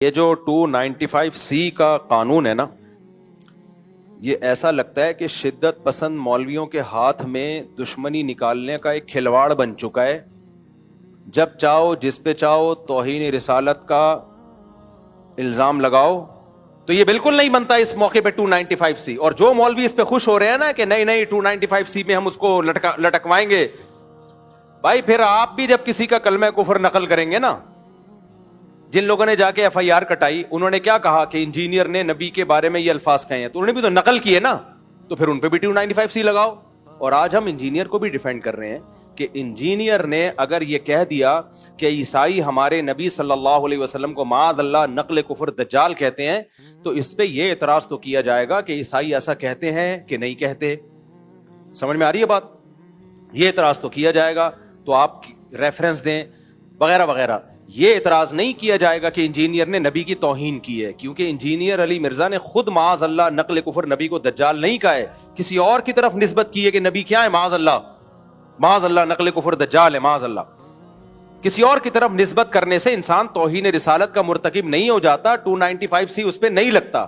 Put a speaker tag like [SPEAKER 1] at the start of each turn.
[SPEAKER 1] یہ جو 295C کا قانون ہے نا، یہ ایسا لگتا ہے کہ شدت پسند مولویوں کے ہاتھ میں دشمنی نکالنے کا ایک کھلواڑ بن چکا ہے۔ جب چاہو جس پہ چاہو توہین رسالت کا الزام لگاؤ، تو یہ بالکل نہیں بنتا اس موقع پہ 295C۔ اور جو مولوی اس پہ خوش ہو رہے ہیں نا کہ نہیں 295C میں ہم اس کو لٹکوائیں گے، بھائی پھر آپ بھی جب کسی کا کلمہ کفر نقل کریں گے نا، جن لوگوں نے جا کے FIR کٹائی، انہوں نے کیا کہا کہ انجینئر نے نبی کے بارے میں یہ الفاظ کہے ہیں، تو انہوں نے بھی تو نقل کیے نا، تو پھر ان پہ بھی 295C لگاؤ۔ اور آج ہم انجینئر کو بھی ڈیفینڈ کر رہے ہیں کہ انجینئر نے اگر یہ کہہ دیا کہ عیسائی ہمارے نبی صلی اللہ علیہ وسلم کو معاذ اللہ نقل کفر دجال کہتے ہیں، تو اس پہ یہ اعتراض تو کیا جائے گا کہ عیسائی ایسا کہتے ہیں کہ نہیں کہتے۔ سمجھ میں آ رہی ہے بات؟ یہ اعتراض تو کیا جائے گا، تو آپ ریفرنس دیں وغیرہ وغیرہ۔ یہ اعتراض نہیں کیا جائے گا کہ انجینئر نے نبی کی توہین کی ہے، کیونکہ انجینئر علی مرزا نے خود معاذ اللہ نقل کفر نبی کو دجال نہیں کہا ہے، کسی اور کی طرف نسبت کی ہے کہ نبی کیا ہے، معاذ اللہ نقل کفر دجال ہے، معاذ اللہ۔ کسی اور کی طرف نسبت کرنے سے انسان توہین رسالت کا مرتکب نہیں ہو جاتا، 295C اس پہ نہیں لگتا۔